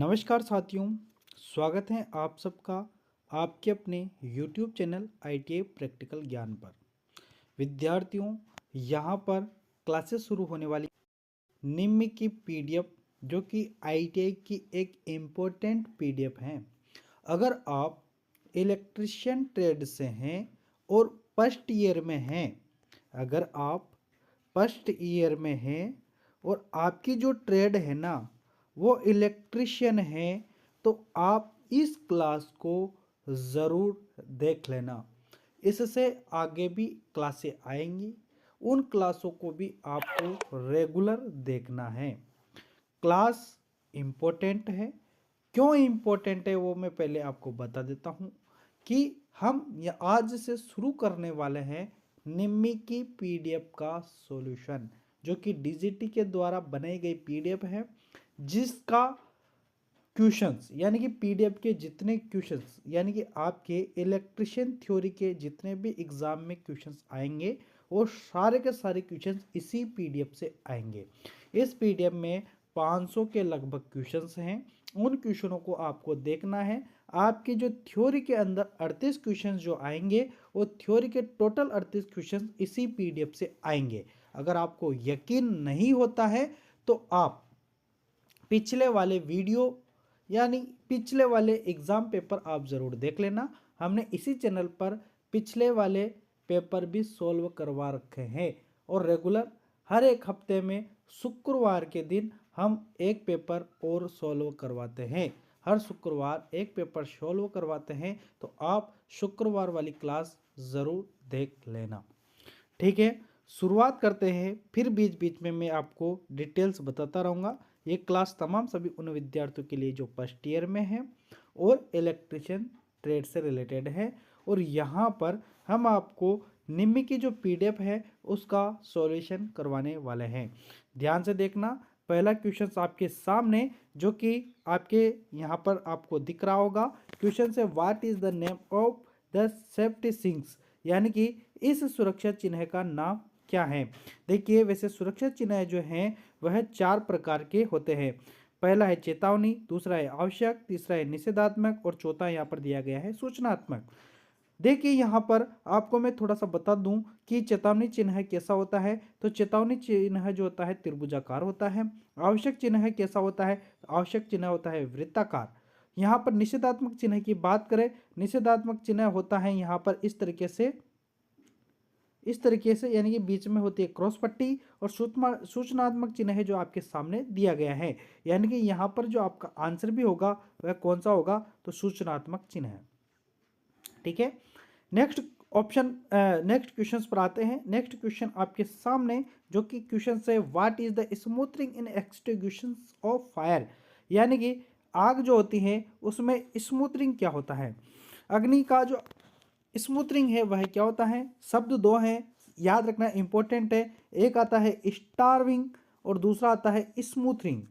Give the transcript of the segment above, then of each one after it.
नमस्कार साथियों, स्वागत है आप सबका आपके अपने YouTube चैनल ITI प्रैक्टिकल ज्ञान पर। विद्यार्थियों, यहाँ पर क्लासेस शुरू होने वाली निम्न की PDF जो कि ITI की एक इम्पोर्टेंट PDF है। अगर आप इलेक्ट्रिशियन ट्रेड से हैं और फर्स्ट ईयर में हैं, अगर आप फर्स्ट ईयर में हैं और आपकी जो ट्रेड है ना वो इलेक्ट्रिशियन है, तो आप इस क्लास को ज़रूर देख लेना। इससे आगे भी क्लासें आएंगी, उन क्लासों को भी आपको रेगुलर देखना है। क्लास इम्पोर्टेंट है। क्यों इम्पोर्टेंट है वो मैं पहले आपको बता देता हूँ कि हम आज से शुरू करने वाले हैं निम्मी की PDF का सॉल्यूशन, जो कि DGT के द्वारा बनाई गई PDF है, जिसका क्वेश्चंस यानी कि PDF के जितने क्वेश्चंस यानी कि आपके इलेक्ट्रिशियन थ्योरी के जितने भी एग्जाम में क्वेश्चंस आएंगे वो सारे के सारे क्वेश्चंस इसी PDF से आएंगे। इस PDF में 500 के लगभग क्वेश्चंस हैं। उन क्वेश्चनों को आपको देखना है। आपकी जो थ्योरी के अंदर 38 क्वेश्चंस जो आएंगे वो थ्योरी के टोटल 38 क्वेश्चंस इसी PDF से आएंगे। अगर आपको यकीन नहीं होता है तो आप पिछले वाले वीडियो यानी पिछले वाले एग्ज़ाम पेपर आप ज़रूर देख लेना। हमने इसी चैनल पर पिछले वाले पेपर भी सॉल्व करवा रखे हैं और रेगुलर हर एक हफ्ते में शुक्रवार के दिन हम एक पेपर और सॉल्व करवाते हैं। हर शुक्रवार एक पेपर सॉल्व करवाते हैं, तो आप शुक्रवार वाली क्लास ज़रूर देख लेना। ठीक है, शुरुआत करते हैं। फिर बीच बीच में मैं आपको डिटेल्स बताता रहूँगा। ये क्लास तमाम सभी उन विद्यार्थियों के लिए जो फर्स्ट ईयर में है और इलेक्ट्रिशियन ट्रेड से रिलेटेड है। और यहाँ पर हम आपको निम्न की जो PDF है उसका सॉल्यूशन करवाने वाले हैं। ध्यान से देखना। पहला क्वेश्चन आपके सामने जो कि आपके यहाँ पर आपको दिख रहा होगा। क्वेश्चन से what is the name of the safety sinks, यानी कि इस सुरक्षा चिन्ह का नाम क्या है। देखिए, वैसे सुरक्षा चिन्ह जो हैं वह 4 प्रकार के होते हैं। पहला है चेतावनी, दूसरा है आवश्यक, तीसरा है निषेधात्मक और चौथा यहाँ पर दिया गया है सूचनात्मक। देखिए, यहाँ पर आपको मैं थोड़ा सा बता दूं कि चेतावनी चिन्ह कैसा होता है। तो चेतावनी चिन्ह जो होता है त्रिभुजाकार होता है। आवश्यक चिन्ह कैसा होता है, आवश्यक चिन्ह होता है वृत्ताकार। यहाँ पर निषेधात्मक चिन्ह की बात करें, निषेधात्मक चिन्ह होता है यहाँ पर इस तरीके से यानी कि बीच में होती है क्रॉस पट्टी। और सूचनात्मक चिन्ह है जो आपके सामने दिया गया है, यानी कि यहाँ पर जो आपका आंसर भी होगा वह कौन सा होगा, तो सूचनात्मक चिन्ह है। ठीक है, नेक्स्ट क्वेश्चन पर आते हैं। नेक्स्ट क्वेश्चन आपके सामने जो कि क्वेश्चन से what is the smothering in extinguishing of fire, यानी कि आग जो होती है उसमें स्मूथरिंग क्या होता है। अग्नि का जो स्मूथरिंग है वह क्या होता है। शब्द दो हैं, याद रखना इंपॉर्टेंट है। एक आता है स्टार्विंग और दूसरा आता है स्मूथरिंग।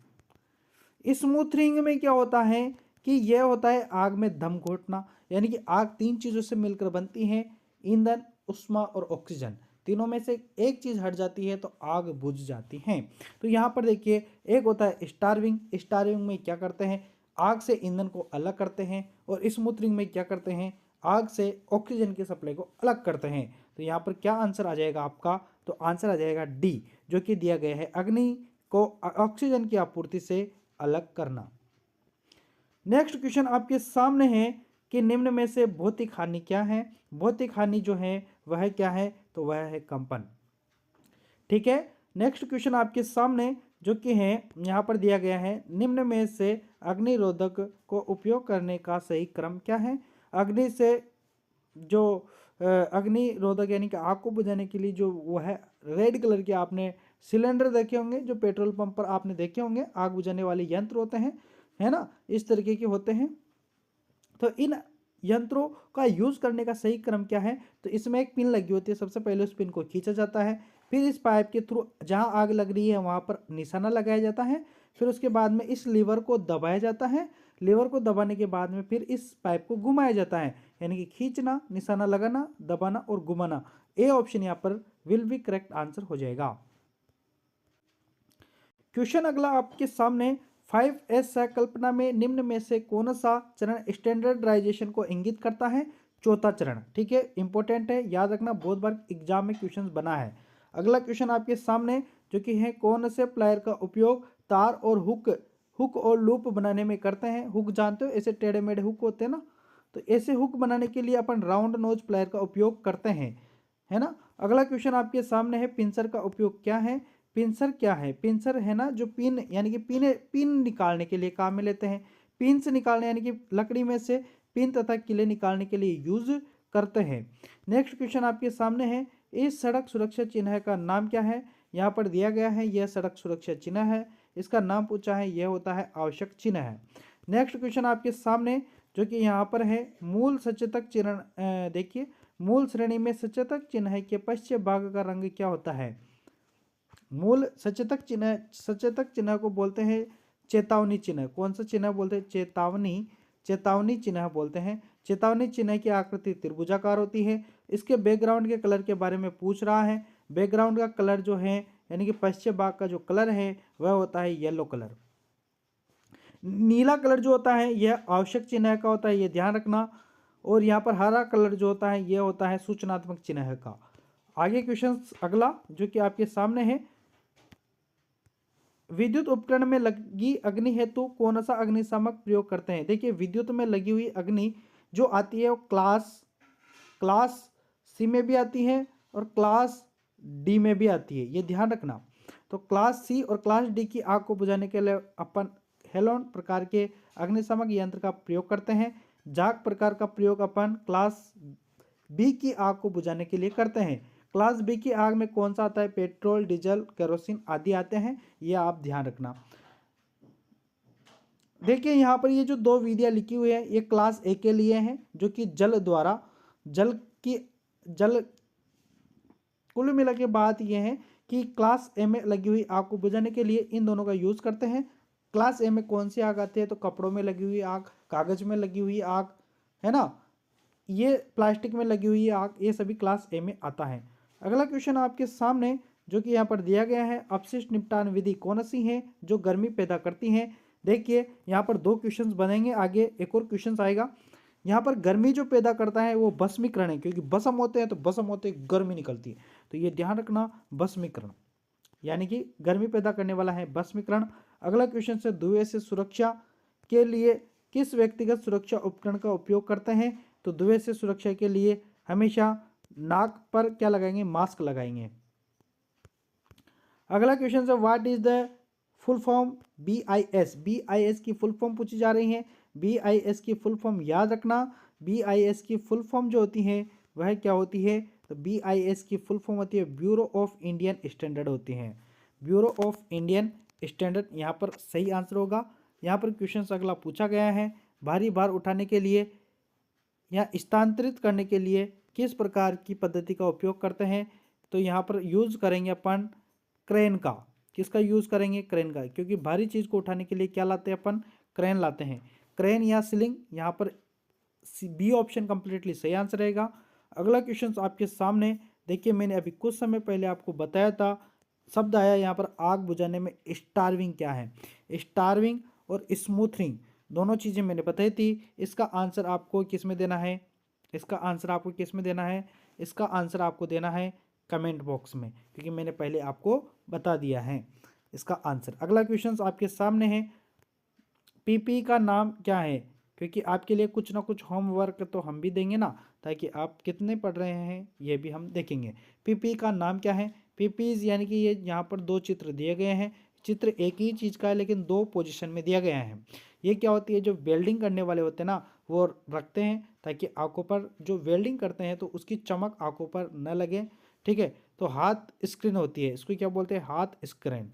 स्मूथरिंग में क्या होता है कि यह होता है आग में दम घोटना, यानी कि आग 3 चीज़ों से मिलकर बनती है, ईंधन, उष्मा और ऑक्सीजन। तीनों में से एक चीज़ हट जाती है तो आग बुझ जाती है। तो यहाँ पर देखिए, एक होता है स्टार्विंग। स्टार्विंग में क्या करते हैं, आग से ईंधन को अलग करते हैं। और स्मूथरिंग में क्या करते हैं, आग से ऑक्सीजन की सप्लाई को अलग करते हैं। तो यहाँ पर क्या आंसर आ जाएगा आपका, तो आंसर आ जाएगा डी, जो कि दिया गया है अग्नि को ऑक्सीजन की आपूर्ति से अलग करना। नेक्स्ट क्वेश्चन आपके सामने है कि निम्न में से भौतिक हानि क्या है। भौतिक हानि जो है वह क्या है, तो वह है कंपन। ठीक है, नेक्स्ट क्वेश्चन आपके सामने जो कि है यहाँ पर दिया गया है, निम्न में से अग्निरोधक को उपयोग करने का सही क्रम क्या है। अग्नि से जो अग्निरोधक यानी कि आग को बुझाने के लिए जो वो है रेड कलर के आपने सिलेंडर देखे होंगे, जो पेट्रोल पंप पर आपने देखे होंगे, आग बुझाने वाले यंत्र होते हैं, है ना, इस तरीके के होते हैं। तो इन यंत्रों का यूज करने का सही क्रम क्या है, तो इसमें एक पिन लगी होती है। सबसे पहले उस पिन को खींचा जाता है, फिर इस पाइप के थ्रू जहां आग लग रही है वहां पर निशाना लगाया जाता है। फिर उसके बाद में इस लीवर को दबाया जाता है। लीवर को दबाने के बाद में फिर इस पाइप को घुमाया जाता है, यानी कि खींचना, निशाना लगाना, दबाना और घुमाना। ए ऑप्शन यहाँ पर विल बी करेक्ट आंसर हो जाएगा। क्वेश्चन अगला आपके सामने, 5S संकल्पना में निम्न में से कौन सा चरण स्टैंडर्डाइजेशन को इंगित करता है? चौथा चरण। ठीक है, इंपॉर्टेंट है, याद रखना, बहुत बार एग्जाम में क्वेश्चन बना है। अगला क्वेश्चन आपके सामने जो कि है, कौन से प्लायर का उपयोग तार और हुक और लूप बनाने में करते हैं? हुक जानते हो, ऐसे टेढ़े मेढ़े हुक होते हैं ना, तो ऐसे हुक बनाने के लिए अपन राउंड नोज प्लायर का उपयोग करते हैं, है ना। अगला क्वेश्चन आपके सामने है, पिंसर का उपयोग क्या है? पिंसर क्या है? पिंसर है ना जो पिन यानी कि पिन निकालने के लिए काम में लेते हैं। पिन से निकालने यानी कि लकड़ी में से पिन तथा किले निकालने के लिए यूज करते हैं। नेक्स्ट क्वेश्चन आपके सामने है, इस सड़क सुरक्षा चिन्ह का नाम क्या है? यहाँ पर दिया गया है, यह सड़क सुरक्षा चिन्ह है। इसका नाम पूछा है, यह होता है आवश्यक चिन्ह है। नेक्स्ट क्वेश्चन आपके सामने जो कि यहाँ पर है, मूल सचेतक चिन्ह, देखिए मूल श्रेणी में सचेतक चिन्ह के पश्चिम भाग का रंग क्या होता है? मूल सचेतक चिन्ह को बोलते हैं चेतावनी चिन्ह। कौन सा चिन्ह बोलते हैं? चेतावनी चिन्ह बोलते हैं। चेतावनी चिन्ह की आकृति त्रिभुजाकार होती है। इसके बैकग्राउंड के कलर के बारे में पूछ रहा है। बैकग्राउंड का कलर जो है यानी कि पश्चिम भाग का जो कलर है वह होता है येलो कलर। नीला कलर जो होता है यह आवश्यक चिन्ह का होता है, यह ध्यान रखना। और यहाँ पर हरा कलर जो होता है यह होता है सूचनात्मक चिन्ह का। आगे क्वेश्चन अगला जो कि आपके सामने है, विद्युत उपकरण में लगी अग्नि हेतु कौन सा अग्निशामक प्रयोग करते हैं? देखिए विद्युत में लगी हुई अग्नि जो आती है वो क्लास सी में भी आती है और क्लास डी में भी आती है, ये ध्यान रखना। तो क्लास सी और क्लास डी की आग को बुझाने के लिए अपन हेलोन प्रकार के अग्निशामक यंत्र का प्रयोग करते हैं। जाग प्रकार का प्रयोग अपन क्लास बी की आग को बुझाने के लिए करते हैं। क्लास बी की आग में कौन सा आता है? पेट्रोल, डीजल, केरोसिन आदि आते हैं, ये आप ध्यान रखना। देखिए यहाँ पर ये जो दो विधियां लिखी हुई है ये क्लास ए के लिए हैं, जो कि जल कुल मिला के बात ये है कि क्लास ए में लगी हुई आग को बुझाने के लिए इन दोनों का यूज करते हैं। क्लास ए में कौन सी आग आती है? तो कपड़ों में लगी हुई आग, कागज में लगी हुई आग, है ना, ये प्लास्टिक में लगी हुई आग, ये सभी क्लास ए में आता है। अगला क्वेश्चन आपके सामने जो कि यहाँ पर दिया गया है, अपशिष्ट निपटान विधि कौन सी है जो गर्मी पैदा करती है? देखिए यहाँ पर दो क्वेश्चंस बनेंगे, आगे एक और क्वेश्चन आएगा। यहाँ पर गर्मी जो पैदा करता है वो भस्मीकरण है, क्योंकि भस्म होते हैं तो भस्म होते गर्मी निकलती है, तो ये ध्यान रखना, भस्मीकरण यानी कि गर्मी पैदा करने वाला है भस्मीकरण। अगला क्वेश्चन से, धुएं से सुरक्षा के लिए किस व्यक्तिगत सुरक्षा उपकरण का उपयोग करते हैं? तो धुएं से सुरक्षा के लिए हमेशा नाक पर क्या लगाएंगे? मास्क लगाएंगे। अगला क्वेश्चन है, what is the full form BIS? BIS की फुल फॉर्म पूछी जा रही है। BIS की फुल फॉर्म याद रखना। BIS की फुल फॉर्म जो होती है वह क्या होती है? तो BIS की फुल फॉर्म होती है ब्यूरो ऑफ इंडियन स्टैंडर्ड होती है, ब्यूरो ऑफ इंडियन स्टैंडर्ड। यहाँ पर सही आंसर होगा। यहाँ पर क्वेश्चन अगला पूछा गया है, भारी भार उठाने के लिए या स्थानांतरित करने के लिए किस प्रकार की पद्धति का उपयोग करते हैं? तो यहाँ पर यूज करेंगे अपन क्रेन का। किसका यूज करेंगे? क्रेन का, क्योंकि भारी चीज को उठाने के लिए क्या लाते हैं अपन? क्रेन लाते हैं। क्रेन या स्लिंग, यहाँ पर बी ऑप्शन कंप्लीटली सही आंसर रहेगा। अगला क्वेश्चन आपके सामने देखिए, मैंने अभी कुछ समय पहले आपको बताया था, शब्द आया यहाँ पर आग बुझाने में, स्टार्विंग क्या है? स्टार्विंग और स्मूथरिंग दोनों चीज़ें मैंने बताई थी। इसका आंसर आपको किस में देना है? इसका आंसर आपको किस में देना है? इसका आंसर आपको देना है कमेंट बॉक्स में, क्योंकि मैंने पहले आपको बता दिया है इसका आंसर। अगला क्वेश्चन आपके सामने है, PPE का नाम क्या है? क्योंकि आपके लिए कुछ ना कुछ होमवर्क तो हम भी देंगे ना, ताकि आप कितने पढ़ रहे हैं ये भी हम देखेंगे। PPE का नाम क्या है? PPEs यानी कि ये यहाँ पर दो चित्र दिए गए हैं, चित्र एक ही चीज़ का है लेकिन दो पोजीशन में दिया गया है। ये क्या होती है? जो वेल्डिंग करने वाले होते हैं ना वो रखते हैं, ताकि आंखों पर, जो वेल्डिंग करते हैं तो उसकी चमक आंखों पर न लगे, ठीक है। तो हाथ स्क्रीन होती है, इसको क्या बोलते हैं? हाथ स्क्रीन।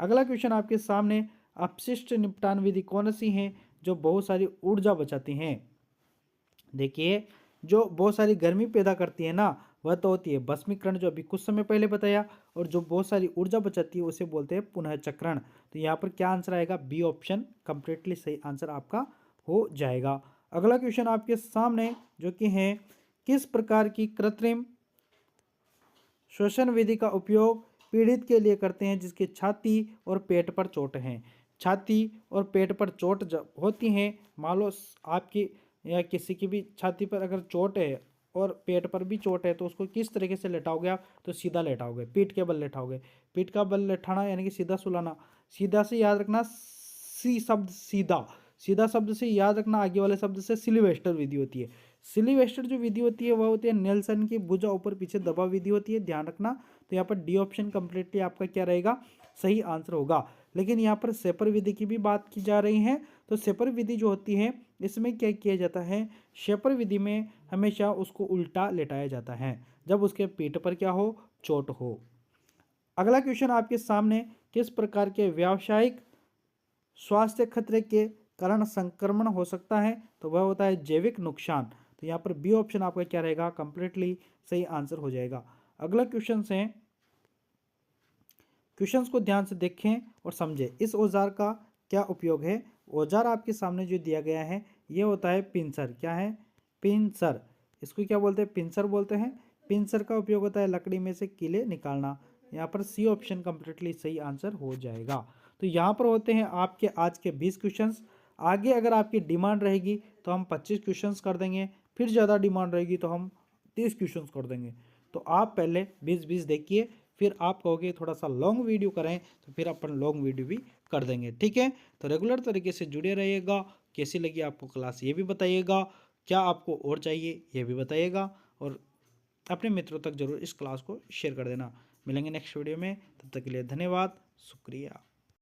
अगला क्वेश्चन आपके सामने, अपशिष्ट निपटान विधि कौन सी है जो बहुत सारी ऊर्जा बचाती हैं? देखिए जो बहुत सारी गर्मी पैदा करती है ना वह तो होती है भस्मीकरण, जो अभी कुछ समय पहले बताया, और जो बहुत सारी ऊर्जा बचाती है उसे बोलते हैं पुनः चक्रण। तो यहाँ पर क्या आंसर आएगा? बी ऑप्शन कंप्लीटली सही आंसर आपका हो जाएगा। अगला क्वेश्चन आपके सामने जो कि है, किस प्रकार की कृत्रिम श्वसन विधि का उपयोग पीड़ित के लिए करते हैं जिसके छाती और पेट पर चोट है? छाती और पेट पर चोट जब होती है, मान लो आपकी या किसी की भी छाती पर अगर चोट है और पेट पर भी चोट है, तो उसको किस तरीके से लेटाओगे आप? तो सीधा लेटाओगे, पीठ के बल लेटाओगे। पीठ का बल लेटाना यानी कि सीधा सुलाना। सीधा से याद रखना, सी शब्द सीधा, सीधा शब्द से याद रखना आगे वाले शब्द से सिलिवेस्टर विधि होती है। सिलिवेस्टर जो विधि होती है वह होती है नेल्सन की भुजा ऊपर पीछे दबा विधि होती है, ध्यान रखना। तो यहाँ पर डी ऑप्शन कंप्लीटली आपका क्या रहेगा? सही आंसर होगा। लेकिन यहाँ पर सेपर विधि की भी बात की जा रही है। तो सेपर विधि जो होती है इसमें क्या किया जाता है? शेपर विधि में हमेशा उसको उल्टा लेटाया जाता है जब उसके पीठ पर क्या हो? चोट हो। अगला क्वेश्चन आपके सामने, किस प्रकार के व्यावसायिक स्वास्थ्य खतरे के कारण संक्रमण हो सकता है? तो वह होता है जैविक नुकसान। तो यहाँ पर बी ऑप्शन आपका क्या रहेगा? कंप्लीटली सही आंसर हो जाएगा। अगला क्वेश्चन है, क्वेश्चंस को ध्यान से देखें और समझें। इस औजार का क्या उपयोग है? औजार आपके सामने जो दिया गया है ये होता है पिंसर। क्या है? पिंसर। इसको क्या बोलते हैं? पिंसर बोलते हैं। पिंसर का उपयोग होता है लकड़ी में से कीले निकालना। यहाँ पर सी ऑप्शन कंप्लीटली सही आंसर हो जाएगा। तो यहाँ पर होते हैं आपके आज के 20 क्वेश्चंस। आगे अगर आपकी डिमांड रहेगी तो हम 25 क्वेश्चंस कर देंगे, फिर ज़्यादा डिमांड रहेगी तो हम 30 क्वेश्चंस कर देंगे। तो आप पहले 20-20 देखिए, फिर आप कहोगे थोड़ा सा लॉन्ग वीडियो करें तो फिर अपन लॉन्ग वीडियो भी कर देंगे, ठीक है। तो रेगुलर तरीके से जुड़े रहिएगा। कैसी लगी आपको क्लास ये भी बताइएगा, क्या आपको और चाहिए ये भी बताइएगा, और अपने मित्रों तक जरूर इस क्लास को शेयर कर देना। मिलेंगे नेक्स्ट वीडियो में, तब तक के लिए धन्यवाद, शुक्रिया।